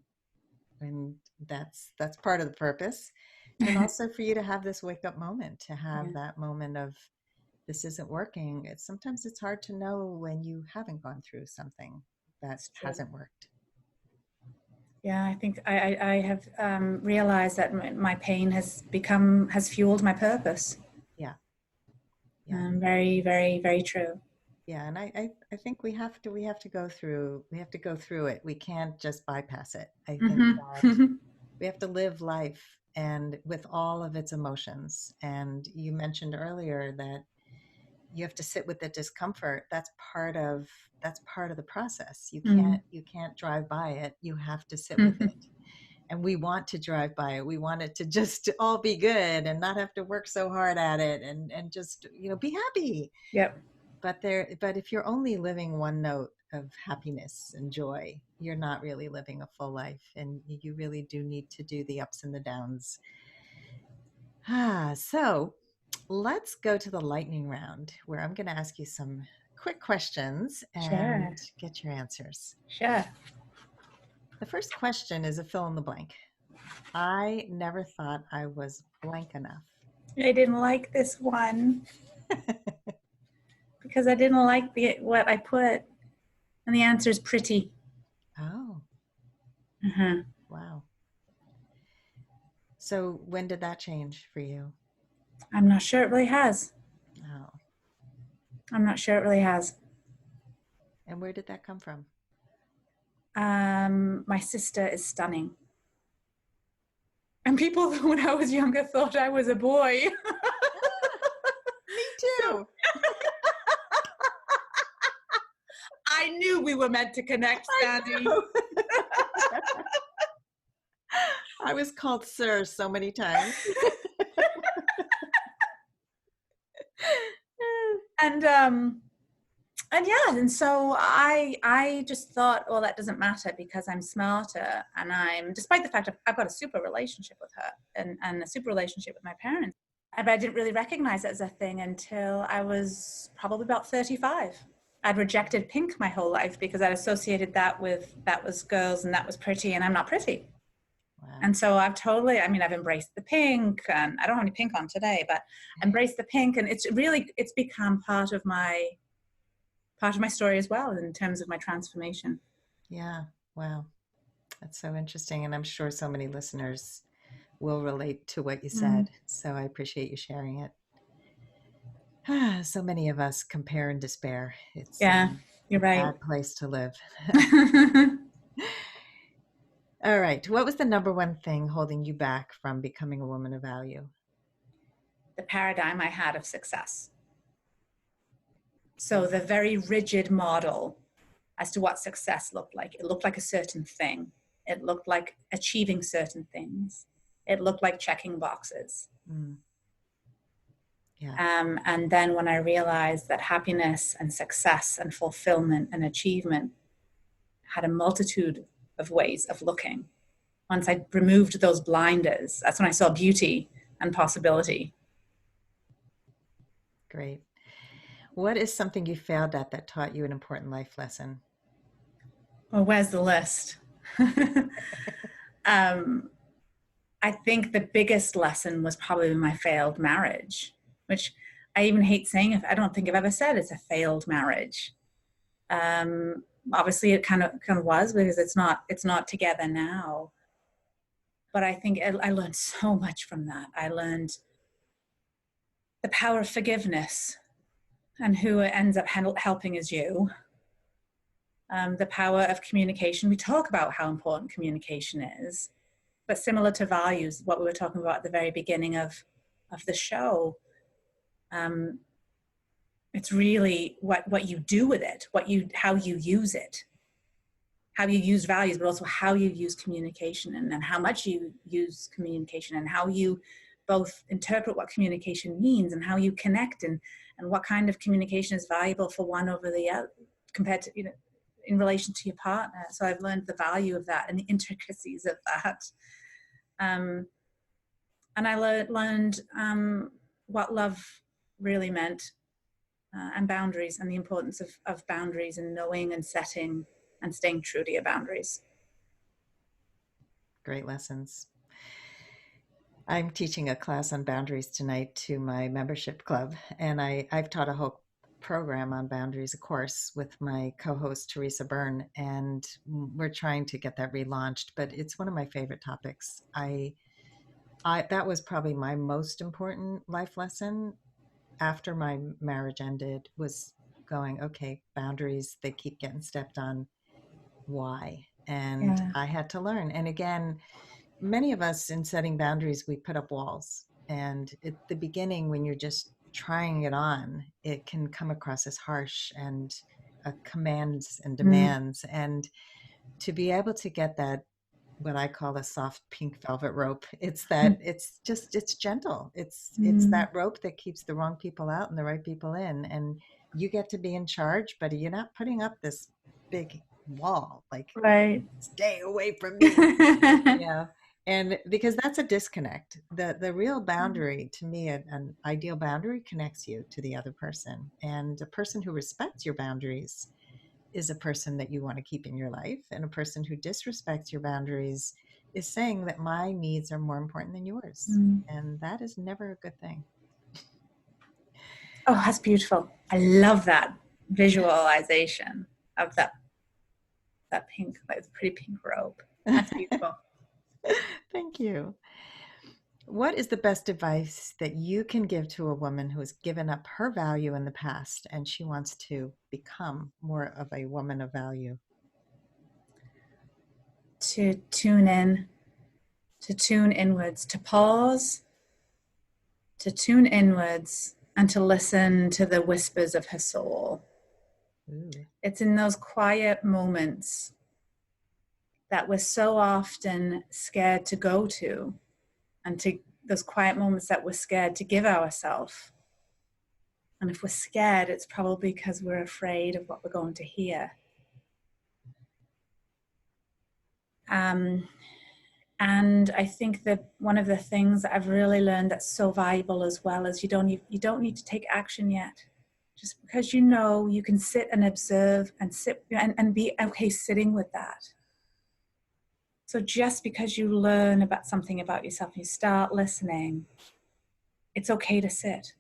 and that's part of the purpose. And also for you to have this wake up moment, to have that moment of, this isn't working. Sometimes it's hard to know when you haven't gone through something that hasn't worked. Yeah, I think I have realized that my pain has fueled my purpose. Yeah. Yeah. Very, very, very true. Yeah. And I think we have to go through it. We can't just bypass it. I think that we have to live life, and with all of its emotions. And you mentioned earlier that you have to sit with the discomfort. That's part of the process. You can't drive by it. You have to sit with it. And we want to drive by it. We want it to just all be good and not have to work so hard at it, and just, be happy. Yep. But if you're only living one note of happiness and joy, you're not really living a full life, and you really do need to do the ups and the downs. So let's go to the lightning round, where I'm going to ask you some quick questions and get your answers. Sure. The first question is a fill in the blank. I never thought I was blank enough. I didn't like this one because I didn't like what I put, and the answer is pretty. Oh. Uh-huh. Wow. So when did that change for you? I'm not sure it really has. Oh. I'm not sure it really has. And where did that come from? My sister is stunning. And people, when I was younger, thought I was a boy. Me too. I knew we were meant to connect, Sandy. I was called sir so many times. And so I just thought, well, that doesn't matter because I'm smarter, and despite the fact I've got a super relationship with her and a super relationship with my parents, but I didn't really recognize it as a thing until I was probably about 35. I'd rejected pink my whole life because I'd associated that was girls and that was pretty, and I'm not pretty. Wow. And so I've embraced the pink, and I don't have any pink on today, but embraced the pink, and it's become part of my story as well in terms of my transformation. Yeah. Wow. That's so interesting. And I'm sure so many listeners will relate to what you said. So I appreciate you sharing it. So many of us compare and despair. It's you're right. A bad place to live. All right. What was the number one thing holding you back from becoming a woman of value? The paradigm I had of success. So the very rigid model as to what success looked like. It looked like a certain thing. It looked like achieving certain things. It looked like checking boxes. Mm. Yeah. And then when I realized that happiness and success and fulfillment and achievement had a multitude of ways of looking, once I removed those blinders, that's when I saw beauty and possibility. Great. What is something you failed at that taught you an important life lesson? Well, where's the list? um, I think the biggest lesson was probably my failed marriage, which I even hate saying. If I don't think I've ever said it's a failed marriage. Obviously, it kind of was, because it's not together now. But I think I learned so much from that. I learned the power of forgiveness, and who it ends up helping is you. The power of communication. We talk about how important communication is, but similar to values, what we were talking about at the very beginning of the show, um, it's really what you do with it, how you use it, how you use values, but also how you use communication, and how much you use communication, and how you both interpret what communication means and how you connect, and what kind of communication is valuable for one over the other compared to, in relation to your partner. So I've learned the value of that and the intricacies of that. And I learned what love really meant, and boundaries, and the importance of boundaries, and knowing and setting and staying true to your boundaries. Great lessons. I'm teaching a class on boundaries tonight to my membership club, and I've taught a whole program on boundaries, a course with my co-host Teresa Byrne, and we're trying to get that relaunched. But it's one of my favorite topics. I that was probably my most important life lesson after my marriage ended, was going, okay, boundaries, they keep getting stepped on. Why? And Yeah. I had to learn. And again, many of us in setting boundaries, we put up walls. And at the beginning, when you're just trying it on, it can come across as harsh and commands and Mm. demands. And to be able to get that, what I call a soft pink velvet rope, it's that it's gentle. It's Mm. that rope that keeps the wrong people out and the right people in. And you get to be in charge, but you're not putting up this big wall, like, Right. stay away from me. Yeah. And because that's a disconnect. The real boundary, to me, an ideal boundary connects you to the other person. And a person who respects your boundaries is a person that you want to keep in your life. And a person who disrespects your boundaries is saying that my needs are more important than yours. Mm. And that is never a good thing. Oh, that's beautiful. I love that visualization of that pink, like pretty pink robe. That's beautiful. Thank you. What is the best advice that you can give to a woman who has given up her value in the past and she wants to become more of a woman of value? To tune in, to tune inwards, to pause, to tune inwards, and to listen to the whispers of her soul. Ooh. It's in those quiet moments that we're so often scared to go to, and to those quiet moments that we're scared to give ourselves. And if we're scared, it's probably because we're afraid of what we're going to hear. And I think that one of the things that I've really learned that's so valuable as well is you don't need to take action yet. Just because you can sit and observe and sit and be okay sitting with that. So just because you learn about something about yourself and you start listening, it's okay to sit.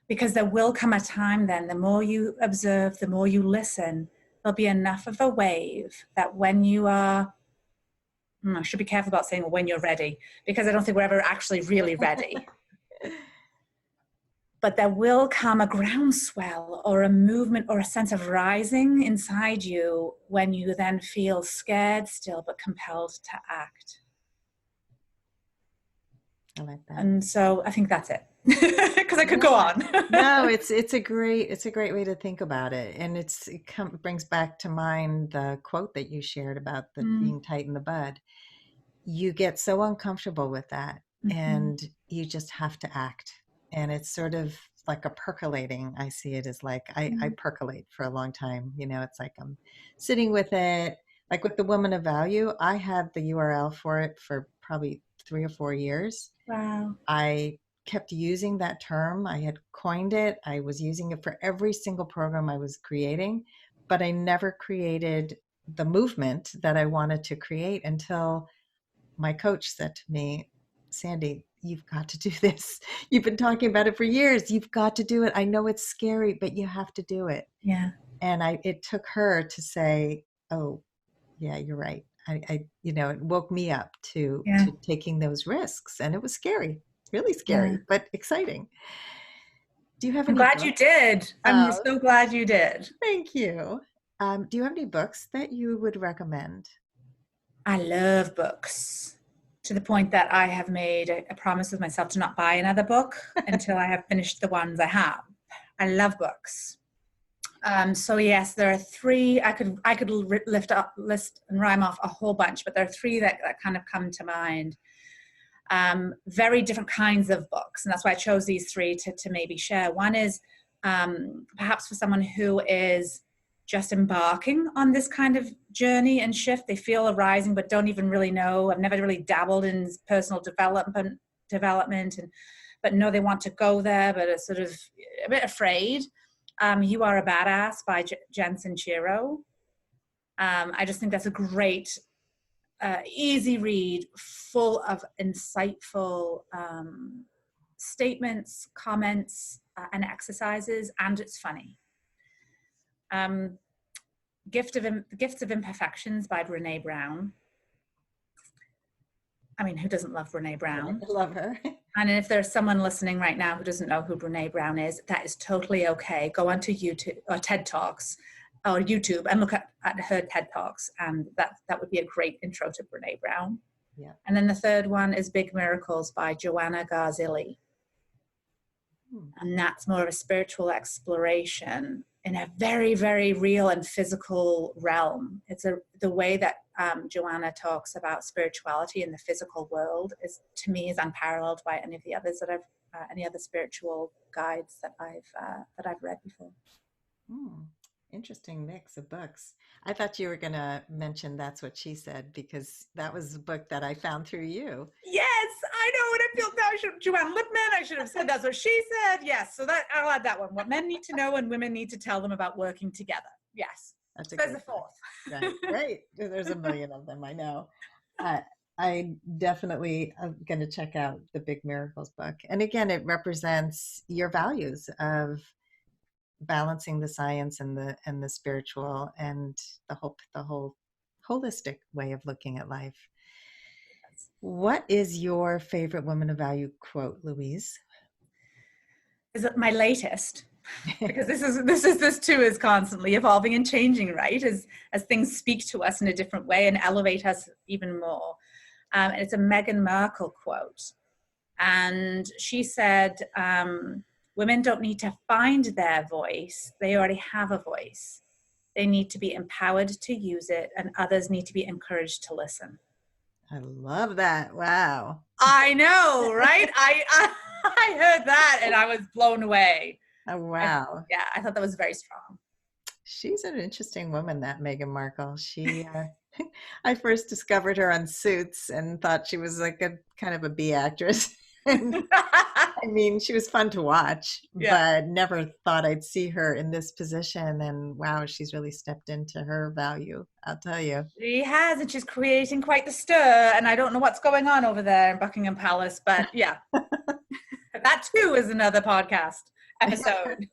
Because there will come a time then, the more you observe, the more you listen, there'll be enough of a wave that when you are, I should be careful about saying when you're ready, because I don't think we're ever actually really ready. But there will come a groundswell or a movement or a sense of rising inside you when you then feel scared still, but compelled to act. I like that. And so I think that's it, because I could go Yeah. on. No, it's a great way to think about it, and brings back to mind the quote that you shared about the Mm, being tight in the bud. You get so uncomfortable with that, mhm. and you just have to act. And it's sort of like a percolating. I see it as like I Mm. percolate for a long time. It's like I'm sitting with it. Like with the Woman of Value, I had the URL for it for probably 3 or 4 years. Wow. I kept using that term. I had coined it. I was using it for every single program I was creating, but I never created the movement that I wanted to create until my coach said to me, Sandy, you've got to do this. You've been talking about it for years. You've got to do it. I know it's scary, but you have to do it. Yeah. And it took her to say, oh, yeah, you're right. It woke me up Yeah. to taking those risks, and it was scary, really Yeah. scary, but exciting. Do you have I'm any glad you books? did. I'm Oh, so glad you did. thank you. Do you have any books that you would recommend? I love books to the point that I have made a promise with myself to not buy another book until I have finished the ones I have. I love books. So yes, there are three. I could list and rhyme off a whole bunch, but there are three that kind of come to mind. Very different kinds of books, and that's why I chose these three to maybe share. One is perhaps for someone who is just embarking on this kind of journey and shift. They feel a rising, but don't even really know. I've never really dabbled in personal development, and but know they want to go there, but are sort of a bit afraid. You Are a Badass by Jensen Chiro. I just think that's a great, easy read, full of insightful statements, comments, and exercises, and it's funny. Um, Gifts of Imperfections by Brene Brown. I mean, who doesn't love Brene Right. Brown? I love her. And if there's someone listening right now who doesn't know who Brene Brown is, that is totally okay. Go onto YouTube or TED Talks or YouTube and look at her TED Talks, and that would be a great intro to Brene Brown. Yeah. And then the third one is Big Miracles by Joanna Garzilli. Hmm. And that's more of a spiritual exploration in a very, very real and physical realm. The way that Joanna talks about spirituality in the physical world to me, is unparalleled by any of the others that any other spiritual guides that I've read before. Hmm. Interesting mix of books. I thought you were going to mention That's What She Said, because that was a book that I found through you. Yes, I know what I feel now. Joanne Lipman, I should have said That's What She Said. Yes, so that I'll add that one. What men need to know and women need to tell them about working together. Yes. That's So a there's the great book. fourth. Right, right. There's a million of them, I know. Uh, I definitely am going to check out the Big Miracles book. And again, it represents your values of balancing the science and the spiritual, and the whole holistic way of looking at life. What is your favorite Woman of Value quote, Louise? Is it my latest? Because this too is constantly evolving and changing, right? As things speak to us in a different way and elevate us even more. And it's a Meghan Markle quote, and she said, "Women don't need to find their voice; they already have a voice. They need to be empowered to use it, and others need to be encouraged to listen." I love that. Wow. I know, right? I heard that and I was blown away. Oh, wow. Yeah, I thought that was very strong. She's an interesting woman, that Meghan Markle. I first discovered her on Suits and thought she was like a kind of a B actress. And I mean, she was fun to watch, Yeah, but never thought I'd see her in this position. And wow, she's really stepped into her value, I'll tell you. she has, and she's creating quite the stir. And I don't know what's going on over there in Buckingham Palace, but yeah, that too is another podcast episode.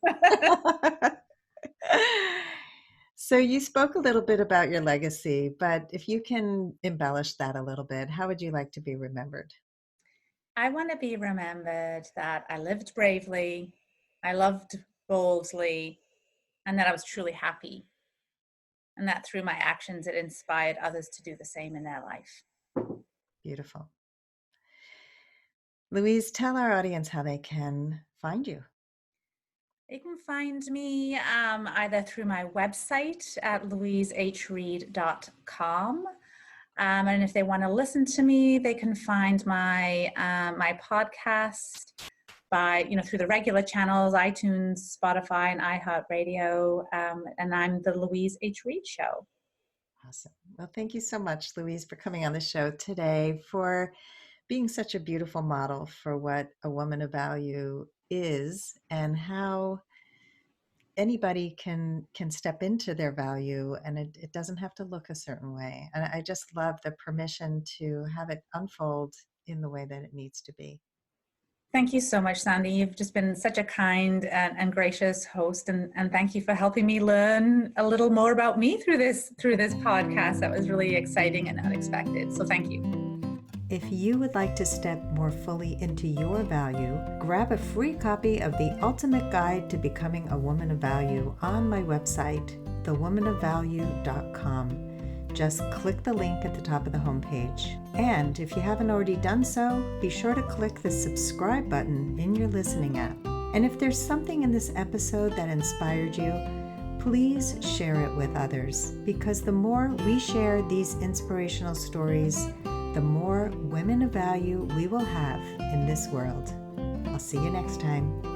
So you spoke a little bit about your legacy, but if you can embellish that a little bit, how would you like to be remembered? I want to be remembered that I lived bravely, I loved boldly, and that I was truly happy. And that through my actions, it inspired others to do the same in their life. Beautiful. Louise, tell our audience how they can find you. You can find me either through my website at louisehreid.com. And if they want to listen to me, they can find my podcast by through the regular channels, iTunes, Spotify, and iHeartRadio. And I'm the Louise H. Reid Show. Awesome. Well, thank you so much, Louise, for coming on the show today, for being such a beautiful model for what a woman of value is and how anybody can step into their value, and it doesn't have to look a certain way. And I just love the permission to have it unfold in the way that it needs to be. Thank you so much, Sandy. You've just been such a kind and gracious host, and thank you for helping me learn a little more about me through this podcast. That was really exciting and unexpected. So thank you. If you would like to step more fully into your value, grab a free copy of The Ultimate Guide to Becoming a Woman of Value on my website, thewomanofvalue.com. Just click the link at the top of the homepage. And if you haven't already done so, be sure to click the subscribe button in your listening app. And if there's something in this episode that inspired you, please share it with others, because the more we share these inspirational stories, the more women of value we will have in this world. I'll see you next time.